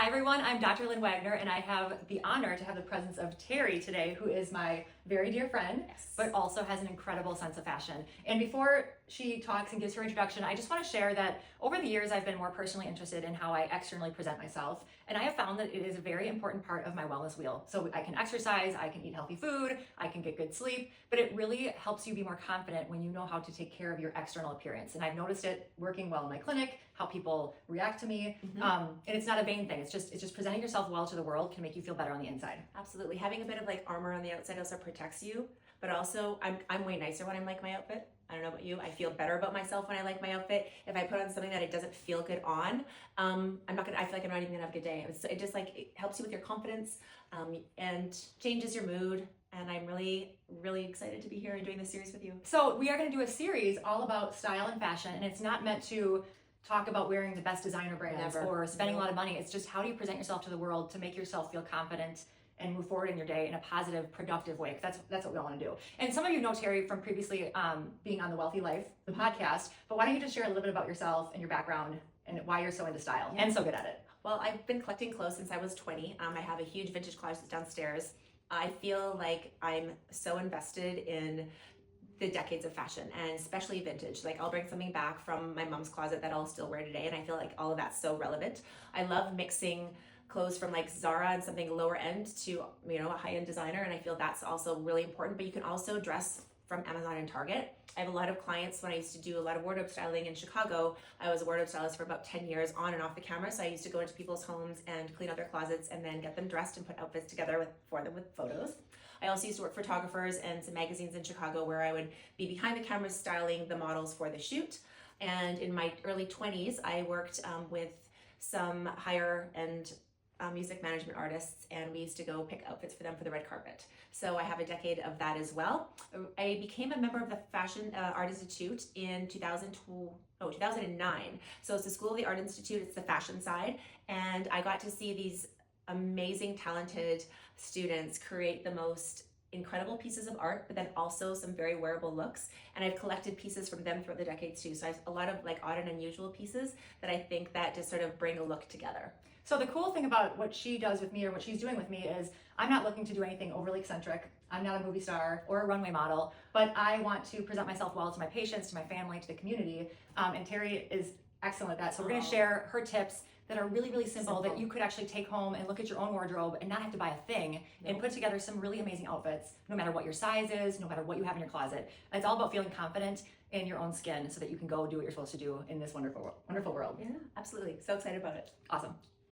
everyone, I'm Dr. Lynn Wagner, and I have the honor to have the presence of Teri today, who is my very dear friend, but also has an incredible sense of fashion. And before she talks and gives her introduction, I just want to share that over the years, I've been more personally interested in how I externally present myself. And I have found that it is a very important part of my wellness wheel. So I can exercise, I can eat healthy food, I can get good sleep, but it really helps you be more confident when you know how to take care of your external appearance. And I've noticed it working well in my clinic, how people react to me. And it's not a vain thing. It's just presenting yourself well to the world can make you feel better on the inside. Absolutely. Having a bit of like armor on the outside also protects you, but also I'm way nicer when I like my outfit. I don't know about you. I feel better about myself when I like my outfit. If I put on something that it doesn't feel good on, I feel like I'm not even gonna have a good day. It just like, it helps you with your confidence and changes your mood. And I'm really, really excited to be here and doing this series with you. So we are gonna do a series all about style and fashion, and it's not meant to talk about wearing the best designer brands or spending a lot of money. It's just how do you present yourself to the world to make yourself feel confident and move forward in your day in a positive, productive way. That's what we all want to do. And some of you know Teri from previously being on the WHEALTHY Life, the podcast, but why don't you just share a little bit about yourself and your background and why you're so into style and so good at it? Well, I've been collecting clothes since I was 20. I have a huge vintage closet downstairs. I feel like I'm so invested in the decades of fashion and especially vintage. Like I'll bring something back from my mom's closet that I'll still wear today, and I feel like all of that's so relevant. I love mixing clothes from like Zara and something lower end to, you know, a high-end designer, and I feel that's also really important. But you can also dress from Amazon and Target. I have a lot of clients. When I used to do a lot of wardrobe styling in Chicago, I was a wardrobe stylist for about 10 years on and off the camera. So I used to go into people's homes and clean out their closets and then get them dressed and put outfits together for them with photos. I also used to work for photographers and some magazines in Chicago where I would be behind the camera styling the models for the shoot. And in my early 20s, I worked with some higher end music management artists, and we used to go pick outfits for them for the red carpet. So I have a decade of that as well. I became a member of the Fashion Art Institute in 2009. So it's the School of the Art Institute, it's the fashion side, and I got to see these amazing, talented students create the most incredible pieces of art, but then also some very wearable looks. And I've collected pieces from them throughout the decades too. So I have a lot of like odd and unusual pieces that I think that just sort of bring a look together. So the cool thing about what she does with me or what she's doing with me is I'm not looking to do anything overly eccentric. I'm not a movie star or a runway model, but I want to present myself well to my patients, to my family, to the community. And Teri is excellent at that. So we're gonna share her tips that are really, really simple that you could actually take home and look at your own wardrobe and not have to buy a thing and put together some really amazing outfits, no matter what your size is, no matter what you have in your closet. It's all about feeling confident in your own skin so that you can go do what you're supposed to do in this wonderful, wonderful world. Yeah, absolutely. So excited about it. Awesome.